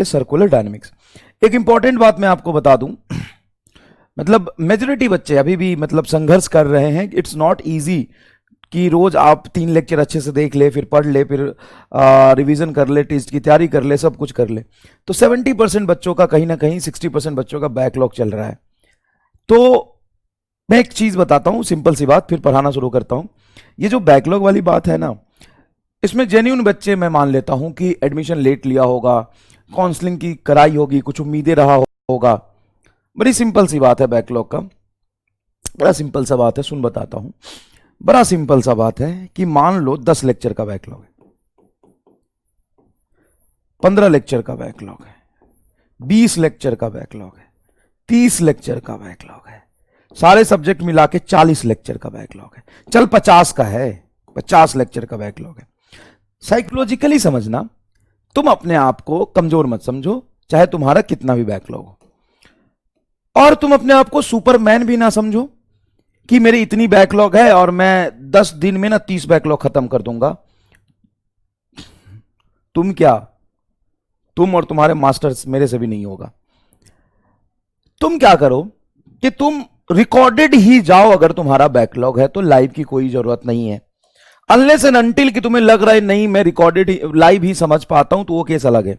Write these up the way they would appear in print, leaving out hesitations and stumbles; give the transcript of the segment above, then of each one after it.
Circular dynamics. एक important बात मैं आपको बता दूं, मतलब मेजॉरिटी बच्चे अभी भी मतलब संघर्ष कर रहे हैं। इट्स नॉट इजी कि रोज आप 3 लेक्चर अच्छे से देख ले, फिर पढ़ ले, फिर रिवीजन कर ले, टेस्ट की तैयारी कर ले, सब कुछ कर ले। तो 70% बच्चों का कहीं ना कहीं 60% बच्चों का बैकलॉग चल रहा है। तो मैं एक चीज बताता हूं, सिंपल सी बात, फिर पढ़ाना शुरू करता हूं। ये जो बैकलॉग वाली बात है ना, इसमें जेन्युइन बच्चे मैं मान लेता हूं कि एडमिशन लेट लिया होगा, काउंसलिंग की कराई होगी, कुछ उम्मीदें रहा होगा। बड़ी सिंपल सी बात है बैकलॉग का, बड़ा सिंपल सा बात है, सुन बताता हूं। बड़ा सिंपल सा बात है कि मान लो 10 लेक्चर का बैकलॉग है, 15 लेक्चर का बैकलॉग है, 20 लेक्चर का बैकलॉग है, 30 लेक्चर का बैकलॉग है, सारे सब्जेक्ट मिला के 40 लेक्चर का बैकलॉग है, चल 50 का है, 50 लेक्चर का बैकलॉग है। साइकोलॉजिकली समझना, तुम अपने आप को कमजोर मत समझो, चाहे तुम्हारा कितना भी बैकलॉग हो, और तुम अपने आप को सुपरमैन भी ना समझो कि मेरी इतनी बैकलॉग है और मैं 10 दिन में ना 30 बैकलॉग खत्म कर दूंगा। तुम क्या, तुम और तुम्हारे मास्टर्स मेरे से भी नहीं होगा। तुम क्या करो कि तुम रिकॉर्डेड ही जाओ। अगर तुम्हारा बैकलॉग है तो लाइव की कोई जरूरत नहीं है, अनलेस एंड अनटिल कि तुम्हें लग रहा है नहीं मैं रिकॉर्डेड लाइव ही समझ पाता हूं, तो वो केस अलग है।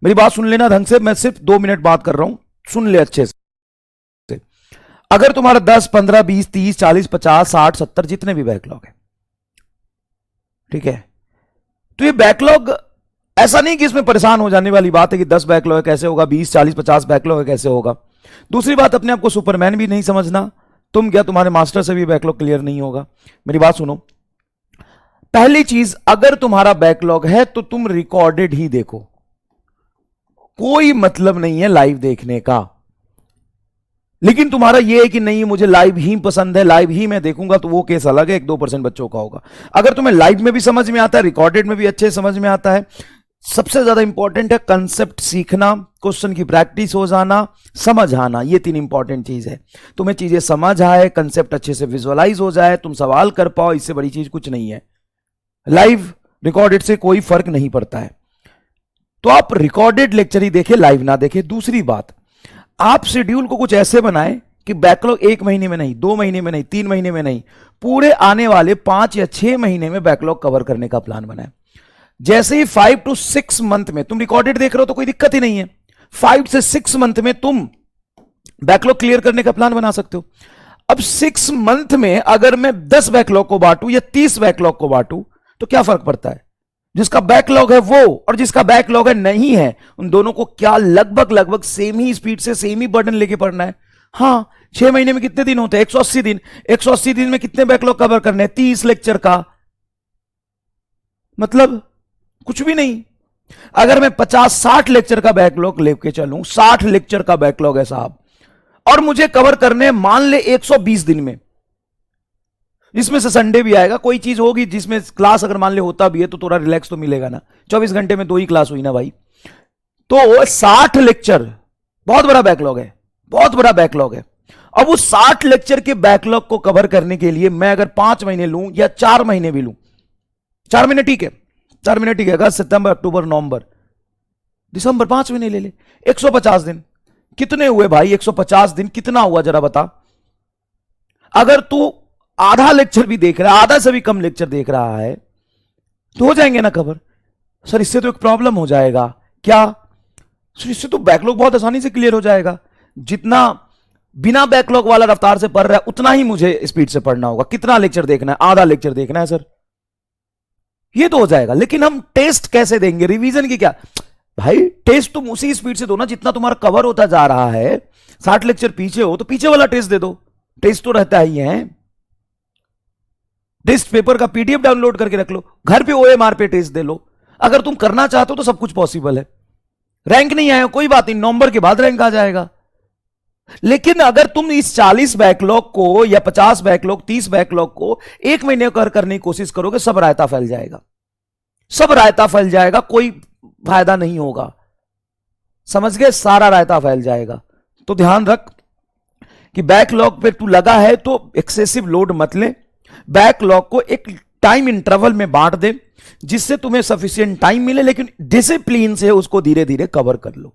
मेरी बात सुन लेना ढंग से, मैं सिर्फ 2 मिनट बात कर रहा हूं, सुन ले अच्छे से। अगर तुम्हारा 10, 15, 20, 30, 40, 50, 60, 70 जितने भी बैकलॉग है, ठीक है, तो ये बैकलॉग ऐसा नहीं कि इसमें परेशान हो जाने वाली बात है कि 10 बैकलॉग है कैसे होगा, 20, 40, 50 बैकलॉग है कैसे होगा। दूसरी बात, अपने आप को सुपरमैन भी नहीं समझना। तुम क्या, तुम्हारे मास्टर से भी बैकलॉग क्लियर नहीं होगा। मेरी बात सुनो, पहली चीज, अगर तुम्हारा बैकलॉग है तो तुम रिकॉर्डेड ही देखो, कोई मतलब नहीं है लाइव देखने का। लेकिन तुम्हारा यह है कि नहीं मुझे लाइव ही पसंद है, लाइव ही मैं देखूंगा, तो वो केस अलग है, 1-2% बच्चों का होगा। अगर तुम्हें लाइव में भी समझ में आता है, रिकॉर्डेड में भी अच्छे समझ में आता है, सबसे ज्यादा इंपॉर्टेंट है कंसेप्ट सीखना, क्वेश्चन की प्रैक्टिस हो जाना, समझ आना, ये 3 इंपॉर्टेंट चीज है। तुम्हें चीजें समझ आए, कंसेप्ट अच्छे से विजुअलाइज हो जाए, तुम सवाल कर पाओ, इससे बड़ी चीज कुछ नहीं है। लाइव रिकॉर्डेड से कोई फर्क नहीं पड़ता है। तो आप रिकॉर्डेड लेक्चर ही देखें, लाइव ना देखें। दूसरी बात, आप शेड्यूल को कुछ ऐसे बनाएं कि बैकलॉग 1 महीने में नहीं, 2 महीने में नहीं, 3 महीने में नहीं, पूरे आने वाले 5 या 6 महीने में बैकलॉग कवर करने का प्लान बनाएं। जैसे ही 5 to 6 मंथ में तुम रिकॉर्डेड देख रहे हो तो कोई दिक्कत ही नहीं है, 5 से 6 मंथ में तुम बैकलॉग क्लियर करने का प्लान बना सकते हो। अब 6 मंथ में अगर मैं 10 बैकलॉग को बांटू या 30 बैकलॉग को बांटू तो क्या फर्क पड़ता है? जिसका बैकलॉग है वो और जिसका बैकलॉग है नहीं है, उन दोनों को क्या लगभग सेम ही स्पीड से सेम ही बर्डन लेके पढ़ना है। हाँ, 6 महीने में कितने दिन होते हैं? 180 दिन। 180 दिन में कितने बैकलॉग कवर करने हैं? 30 लेक्चर का, मतलब कुछ भी नहीं। अगर मैं 50-60 लेक्चर का बैकलॉग लेके चलूं, 60 लेक्चर का बैकलॉग है साहब, और मुझे कवर करने मान ले 120 दिन में, इसमें से संडे भी आएगा, कोई चीज होगी जिसमें क्लास अगर मान ले होता भी है तो थोड़ा रिलैक्स तो मिलेगा ना। 24 घंटे में 2 ही क्लास हुई ना भाई। तो 60 लेक्चर बहुत बड़ा बैकलॉग है, बहुत बड़ा बैकलॉग है। अब उस 60 लेक्चर के बैकलॉग को कवर करने के लिए मैं अगर 5 महीने लूं या 4 महीने भी लूं, 4 महीने ठीक है, 4 महीने ठीक है, अगस्त, सितंबर, अक्टूबर, नवंबर, दिसंबर, 5 महीने ले ले, 150 दिन कितने हुए भाई? 150 दिन कितना हुआ जरा बता। अगर तू आधा लेक्चर भी देख रहा है, आधा से भी कम लेक्चर देख रहा है, तो हो जाएंगे ना कवर। सर इससे तो एक प्रॉब्लम हो जाएगा। क्या? सर इससे तो बैकलॉग बहुत आसानी से क्लियर हो जाएगा। जितना बिना बैकलॉग वाला रफ्तार से पढ़ रहा है उतना ही मुझे स्पीड से पढ़ना होगा। कितना लेक्चर देखना है? आधा लेक्चर देखना है सर, ये तो हो जाएगा। लेकिन हम टेस्ट कैसे देंगे? रिवीजन की क्या भाई, टेस्ट तुम उसी स्पीड से दो ना जितना तुम्हारा कवर होता जा रहा है। 60 लेक्चर पीछे हो तो पीछे वाला टेस्ट दे दो, टेस्ट तो रहता ही है। टेस्ट पेपर का पीडीएफ डाउनलोड करके रख लो, घर पे ओएमआर पे टेस्ट दे लो। अगर तुम करना चाहते हो तो सब कुछ पॉसिबल है। रैंक नहीं आया कोई बात नहीं, नवंबर के बाद रैंक आ जाएगा। लेकिन अगर तुम इस 40 बैकलॉग को या 50 बैकलॉग, 30 बैकलॉग को 1 महीने कर करने की कोशिश करोगे, सब रायता फैल जाएगा, सब रायता फैल जाएगा, कोई फायदा नहीं होगा। समझ गए? सारा रायता फैल जाएगा। तो ध्यान रख कि बैकलॉग पे तू लगा है तो एक्सेसिव लोड मत ले। बैकलॉग को एक टाइम इंटरवल में बांट दे। जिससे तुम्हें सफिशिएंट टाइम मिले, लेकिन डिसिप्लिन से उसको धीरे धीरे कवर कर लो।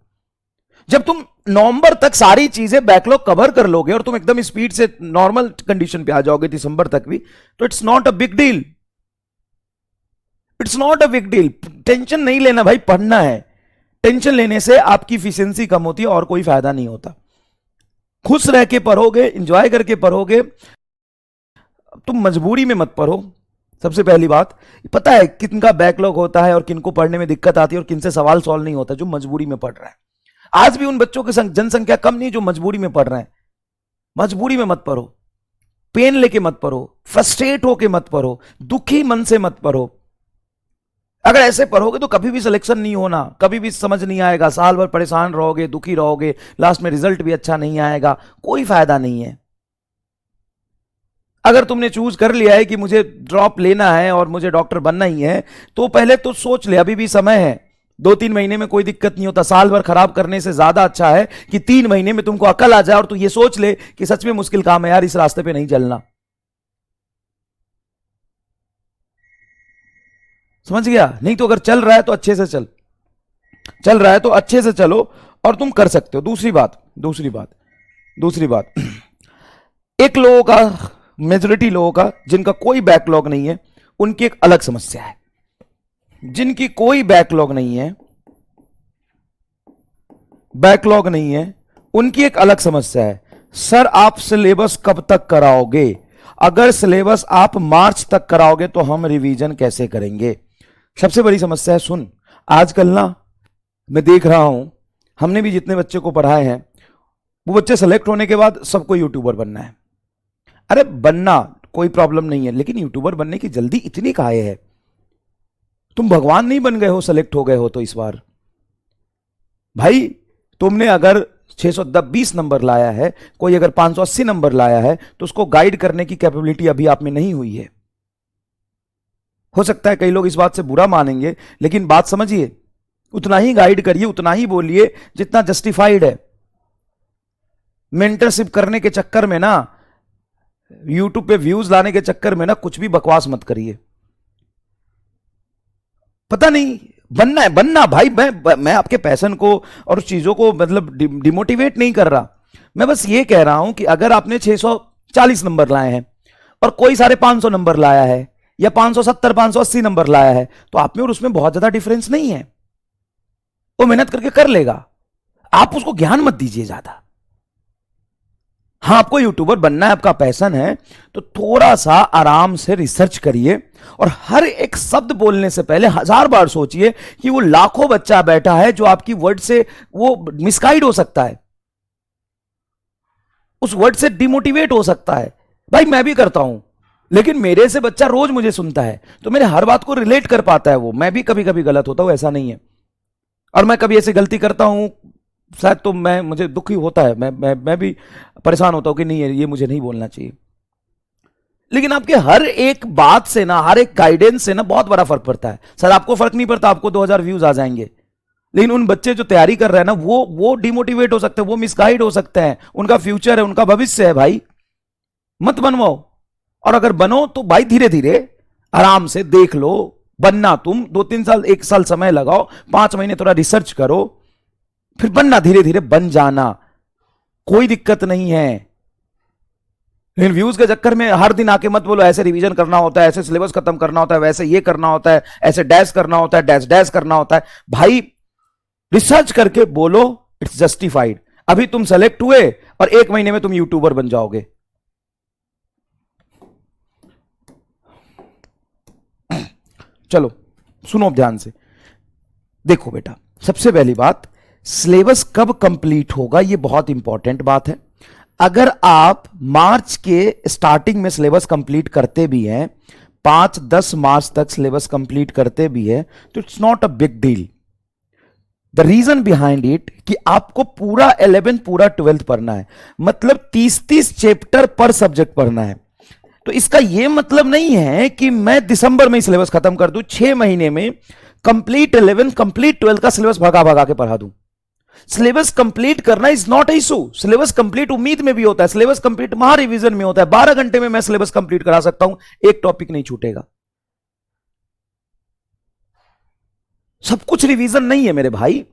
जब तुम नवंबर तक सारी चीजें बैकलॉग कवर कर लोगे और तुम एकदम स्पीड से नॉर्मल कंडीशन पे आ जाओगे दिसंबर तक भी, तो it's not a big deal. It's not a big deal. Tension नहीं लेना भाई, पढ़ना है। टेंशन लेने से आपकी इफिशिएंसी कम होती है और कोई फायदा नहीं होता। खुश रह के पढ़ोगे, इंजॉय करके पढ़ोगे। तुम मजबूरी में मत पढ़ो। सबसे पहली बात, पता है किनका बैकलॉग होता है और किनको पढ़ने में दिक्कत आती है और किनसे सवाल सॉल्व नहीं होता? जो मजबूरी में पढ़ रहा है। आज भी उन बच्चों की जनसंख्या कम नहीं जो मजबूरी में पढ़ रहे हैं। मजबूरी में मत पढ़ो, पेन लेके मत पढ़ो, फ्रस्ट्रेट होके मत पढ़ो, दुखी मन से मत पढ़ो। अगर ऐसे पढ़ोगे तो कभी भी सिलेक्शन नहीं होना, कभी भी समझ नहीं आएगा, साल भर परेशान रहोगे, दुखी रहोगे, लास्ट में रिजल्ट भी अच्छा नहीं आएगा, कोई फायदा नहीं है। अगर तुमने चूज कर लिया है कि मुझे ड्रॉप लेना है और मुझे डॉक्टर बनना ही है, तो पहले तो सोच ले, अभी भी समय है। 2-3 महीने में कोई दिक्कत नहीं होता। साल भर खराब करने से ज्यादा अच्छा है कि 3 महीने में तुमको अकल आ जाए और तू ये सोच ले कि सच में मुश्किल काम है यार, इस रास्ते पे नहीं चलना। समझ गया? नहीं तो अगर चल रहा है तो अच्छे से चल रहा है तो अच्छे से चलो और तुम कर सकते हो। दूसरी बात एक लोगों का, मेजोरिटी लोगों का जिनका कोई बैकलॉग नहीं है, उनकी एक अलग समस्या है। जिनकी कोई बैकलॉग नहीं है, उनकी एक अलग समस्या है। सर आप सिलेबस कब तक कराओगे? अगर सिलेबस आप मार्च तक कराओगे तो हम रिवीजन कैसे करेंगे? सबसे बड़ी समस्या है। सुन, आजकल ना मैं देख रहा हूं, हमने भी जितने बच्चे को पढ़ाए हैं, वो बच्चे सेलेक्ट होने के बाद सबको यूट्यूबर बनना है। अरे बनना कोई प्रॉब्लम नहीं है, लेकिन यूट्यूबर बनने की जल्दी इतनी काहे है? तुम भगवान नहीं बन गए हो, सेलेक्ट हो गए हो तो इस बार भाई, तुमने अगर 620 नंबर लाया है, कोई अगर 580 नंबर लाया है, तो उसको गाइड करने की कैपेबिलिटी अभी आप में नहीं हुई है। हो सकता है कई लोग इस बात से बुरा मानेंगे, लेकिन बात समझिए, उतना ही गाइड करिए, उतना ही बोलिए जितना जस्टिफाइड है। मेंटरशिप करने के चक्कर में ना, यूट्यूब पे व्यूज लाने के चक्कर में ना, कुछ भी बकवास मत करिए। पता नहीं, बनना है बनना भाई। मैं आपके पैशन को और उस चीजों को मतलब डिमोटिवेट नहीं कर रहा। मैं बस ये कह रहा हूं कि अगर आपने 640 नंबर लाए हैं और कोई 550 नंबर लाया है या 570 580 नंबर लाया है, तो आप में और उसमें बहुत ज्यादा डिफरेंस नहीं है। वो मेहनत करके कर लेगा, आप उसको ज्ञान मत दीजिए ज्यादा। हाँ, आपको यूट्यूबर बनना है, आपका पैशन है, तो थोड़ा सा आराम से रिसर्च करिए और हर एक शब्द बोलने से पहले 1000 बार सोचिए कि वो लाखों बच्चा बैठा है जो आपकी वर्ड से वो मिसगाइड हो सकता है, उस वर्ड से डिमोटिवेट हो सकता है। भाई मैं भी करता हूं, लेकिन मेरे से बच्चा रोज मुझे सुनता है तो मेरे हर बात को रिलेट कर पाता है वो। मैं भी कभी कभी गलत होता हूं, ऐसा नहीं है, और मैं कभी ऐसी गलती करता हूं शायद, तो मुझे दुख ही होता है, मैं भी परेशान होता हूं कि नहीं ये मुझे नहीं बोलना चाहिए। लेकिन आपके हर एक बात से ना, हर एक गाइडेंस से ना बहुत बड़ा फर्क पड़ता है। सर आपको फर्क नहीं पड़ता, आपको 2000 व्यूज आ जाएंगे, लेकिन उन बच्चे जो तैयारी कर रहे हैं ना, वो डिमोटिवेट हो सकते हैं, वो मिसगाइड हो सकते हैं। उनका फ्यूचर है, उनका भविष्य है भाई, मत बनवाओ। और अगर बनो तो भाई धीरे धीरे आराम से देख लो। बनना तुम 2-3 साल, 1 साल समय लगाओ, 5 महीने थोड़ा रिसर्च करो, फिर बनना, धीरे धीरे बन जाना, कोई दिक्कत नहीं है। लेकिन व्यूज के चक्कर में हर दिन आके मत बोलो ऐसे रिवीजन करना होता है, ऐसे सिलेबस खत्म करना होता है, वैसे ये करना होता है, ऐसे डैश करना होता है, डैश डैश करना होता है। भाई रिसर्च करके बोलो, इट्स जस्टिफाइड। अभी तुम सेलेक्ट हुए और 1 महीने में तुम यूट्यूबर बन जाओगे। चलो सुनो ध्यान से, देखो बेटा, सबसे पहली बात, सिलेबस कब कंप्लीट होगा ये बहुत इंपॉर्टेंट बात है। अगर आप मार्च के स्टार्टिंग में सिलेबस कंप्लीट करते भी हैं, 5-10 मार्च तक सिलेबस कंप्लीट करते भी है, तो it's not a big deal. The reason behind it कि आपको पूरा 11 पूरा 12 पढ़ना है, मतलब 30-30 चैप्टर पर सब्जेक्ट पढ़ना है। तो इसका यह मतलब नहीं है कि मैं दिसंबर में ही सिलेबस खत्म कर दूं, 6 महीने में कंप्लीट 11 कंप्लीट 12 का सिलेबस भगा भगा के पढ़ा दूं। सिलेबस कंप्लीट करना is not issue. Syllabus complete उम्मीद में भी होता है, सिलेबस कंप्लीट महा रिवीजन में होता है। 12 घंटे में मैं सिलेबस कंप्लीट करा सकता हूं, एक टॉपिक नहीं छूटेगा। सब कुछ रिवीजन नहीं है मेरे भाई,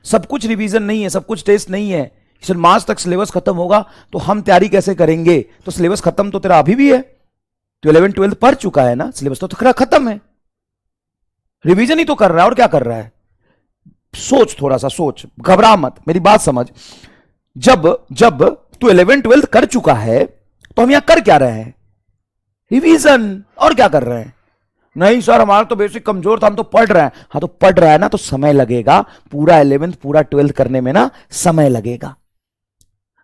सब कुछ रिवीजन नहीं है, सब कुछ टेस्ट नहीं है। सिर्फ मार्च तक सिलेबस खत्म होगा तो हम तैयारी कैसे करेंगे? तो सिलेबस खत्म तो तेरा अभी भी है, तो 11 12 पढ़ चुका है ना, सिलेबस तो तेरा खत्म है, रिवीजन ही तो कर रहा है और क्या कर रहा है? सोच, थोड़ा सा सोच, घबरा मत, मेरी बात समझ। जब जब तू 11 12 कर चुका है तो हम यहां कर क्या रहे हैं? रिवीजन। और क्या कर रहे हैं? नहीं सर हमारा तो बेसिक कमजोर था, हम तो पढ़ रहे हैं। हाँ तो पढ़ रहा है ना, तो समय लगेगा, पूरा 11th पूरा 12th करने में ना समय लगेगा।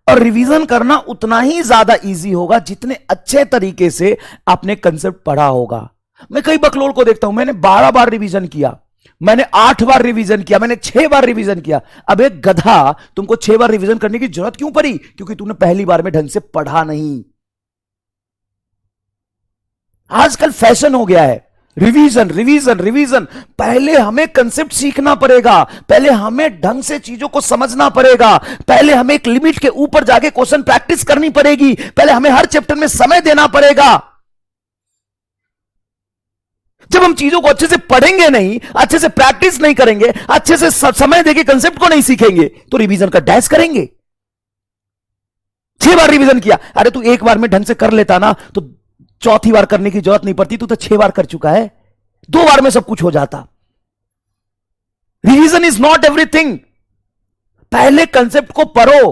और रिवीजन करना उतना ही ज्यादा इजी होगा जितने अच्छे तरीके से आपने कंसेप्ट पढ़ा होगा। मैं कई बकलोल को देखता हूं, मैंने 12 बार रिवीजन किया, मैंने 8 बार रिवीजन किया, मैंने 6 बार रिवीजन किया। अब एक गधा, तुमको 6 बार रिवीजन करने की जरूरत क्यों पड़ी? क्योंकि तुमने पहली बार में ढंग से पढ़ा नहीं। आजकल फैशन हो गया है रिवीजन रिवीजन रिवीजन। पहले हमें कंसेप्ट सीखना पड़ेगा, पहले हमें ढंग से चीजों को समझना पड़ेगा, पहले हमें एक लिमिट के ऊपर जाके क्वेश्चन प्रैक्टिस करनी पड़ेगी, पहले हमें हर चैप्टर में समय देना पड़ेगा। जब हम चीजों को अच्छे से पढ़ेंगे नहीं, अच्छे से प्रैक्टिस नहीं करेंगे, अच्छे से समय देके कंसेप्ट को नहीं सीखेंगे, तो रिवीजन का डैश करेंगे। 6 बार रिवीजन किया, अरे तू एक बार में ढंग से कर लेता ना तो चौथी बार करने की जरूरत नहीं पड़ती, तू तो 6 बार कर चुका है, 2 बार में सब कुछ हो जाता। Revision is not everything. पहले कंसेप्ट को पढ़ो।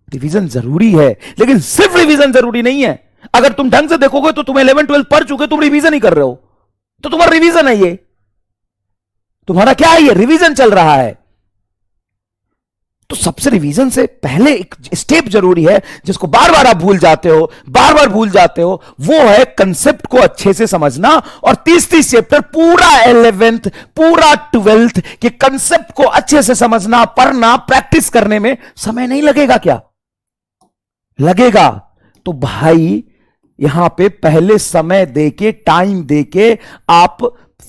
रिवीजन जरूरी है, लेकिन सिर्फ रिवीजन जरूरी नहीं है। अगर तुम ढंग से देखोगे तो तुम 11 12 पढ़ चुके, तुम रिवीजन ही कर रहे हो, तो तुम्हारा रिवीजन है ये, तुम्हारा क्या है? ये रिवीजन चल रहा है। तो सबसे रिवीजन से पहले एक स्टेप जरूरी है जिसको बार बार आप भूल जाते हो, बार बार भूल जाते हो, वो है कंसेप्ट को अच्छे से समझना। और 30 चैप्टर पूरा 11th पूरा 12th के कंसेप्ट को अच्छे से समझना, पढ़ना, प्रैक्टिस करने में समय नहीं लगेगा क्या? लगेगा। तो भाई यहां पे पहले समय देके, टाइम देके आप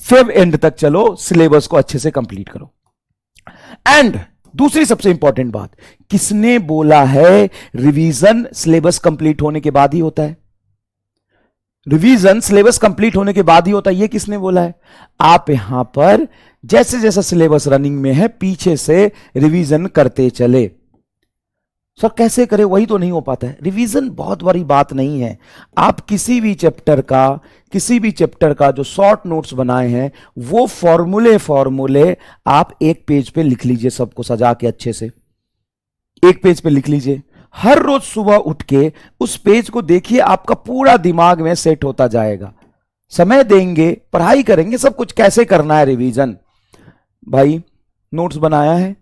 फिर एंड तक चलो, सिलेबस को अच्छे से कंप्लीट करो। एंड दूसरी सबसे इंपॉर्टेंट बात, किसने बोला है रिवीजन सिलेबस कंप्लीट होने के बाद ही होता है? रिवीजन सिलेबस कंप्लीट होने के बाद ही होता है, ये किसने बोला है? आप यहां पर जैसे जैसा सिलेबस रनिंग में है पीछे से रिवीजन करते चले। सर कैसे करें, वही तो नहीं हो पाता है। रिवीजन बहुत बड़ी बात नहीं है। आप किसी भी चैप्टर का जो शॉर्ट नोट्स बनाए हैं वो फॉर्मूले आप एक पेज पे लिख लीजिए, सबको सजा के अच्छे से एक पेज पे लिख लीजिए। हर रोज सुबह उठ के उस पेज को देखिए, आपका पूरा दिमाग में सेट होता जाएगा। समय देंगे, पढ़ाई करेंगे, सब कुछ कैसे करना है रिवीजन। भाई नोट्स बनाया है,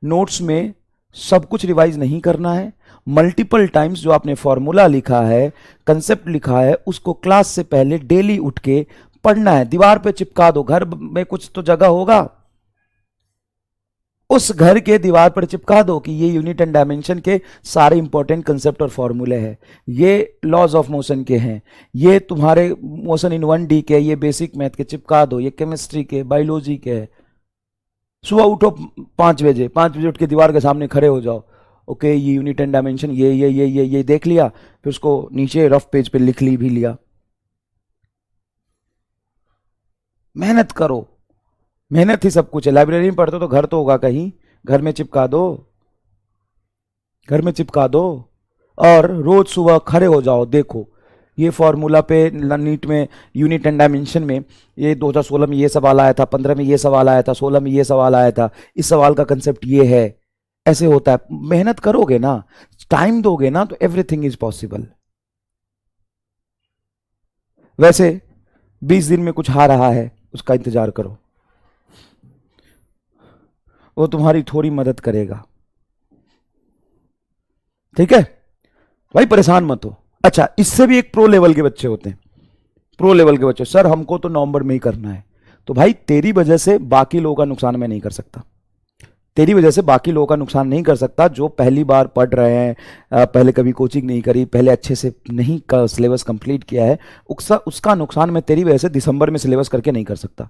नोट्स में सब कुछ रिवाइज नहीं करना है। मल्टीपल टाइम्स जो आपने फॉर्मूला लिखा है, कंसेप्ट लिखा है, उसको क्लास से पहले डेली उठ के पढ़ना है। दीवार पे चिपका दो, घर में कुछ तो जगह होगा, उस घर के दीवार पर चिपका दो कि ये यूनिट एंड डायमेंशन के सारे इंपॉर्टेंट कंसेप्ट और फॉर्मूले हैं, ये लॉज ऑफ मोशन के हैं, ये तुम्हारे मोशन इन 1D के, ये बेसिक मैथ के चिपका दो, ये केमिस्ट्री के, बायोलॉजी के है। सुबह उठो 5 बजे, 5 बजे उठ के दीवार के सामने खड़े हो जाओ, ओके ये यूनिट एंड डायमेंशन ये देख लिया, फिर उसको नीचे रफ पेज पे लिख भी लिया। मेहनत करो, मेहनत ही सब कुछ है। लाइब्रेरी में पढ़ते हो तो घर तो होगा कहीं, घर में चिपका दो, और रोज सुबह खड़े हो जाओ, देखो ये फॉर्मूला पे नीट में यूनिट एंड डायमेंशन में ये 2016 में ये सवाल आया था, 15 में ये सवाल आया था, 16 में ये सवाल आया था, इस सवाल का कंसेप्ट ये है, ऐसे होता है। मेहनत करोगे ना, टाइम दोगे ना, तो एवरीथिंग इज पॉसिबल। वैसे 20 दिन में कुछ आ रहा है, उसका इंतजार करो, वो तुम्हारी थोड़ी मदद करेगा, ठीक है भाई, परेशान मत हो। अच्छा, इससे भी एक प्रो लेवल के बच्चे होते हैं, प्रो लेवल के बच्चे, सर हमको तो नवंबर में ही करना है। तो भाई तेरी वजह से बाकी लोगों का नुकसान मैं नहीं कर सकता, तेरी वजह से बाकी लोगों का नुकसान नहीं कर सकता। जो पहली बार पढ़ रहे हैं, पहले कभी कोचिंग नहीं करी, पहले अच्छे से नहीं सिलेबस कंप्लीट किया है, उसका नुकसान मैं तेरी वजह से दिसंबर में सिलेबस करके नहीं कर सकता।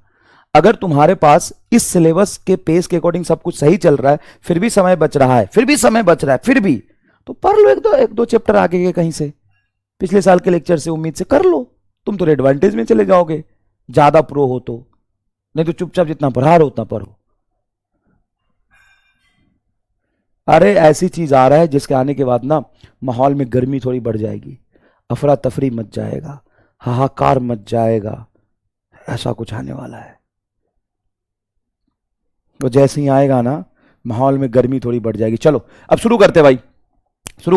अगर तुम्हारे पास इस सिलेबस के पेस के अकॉर्डिंग सब कुछ सही चल रहा है, फिर भी समय बच रहा है, फिर भी तो पढ़ लो एक दो चैप्टर आगे के कहीं से, पिछले साल के लेक्चर से उम्मीद से कर लो, तुम तो एडवांटेज में चले जाओगे ज्यादा प्रो हो तो। नहीं तो चुपचाप जितना पढ़ा रहे हो उतना पढ़ो। अरे ऐसी चीज आ रहा है जिसके आने के बाद ना माहौल में गर्मी थोड़ी बढ़ जाएगी, अफरा तफरी मच जाएगा, हाहाकार मच जाएगा, ऐसा कुछ आने वाला है। तो जैसे ही आएगा ना माहौल में गर्मी थोड़ी बढ़ जाएगी। चलो अब शुरू करते हैं भाई।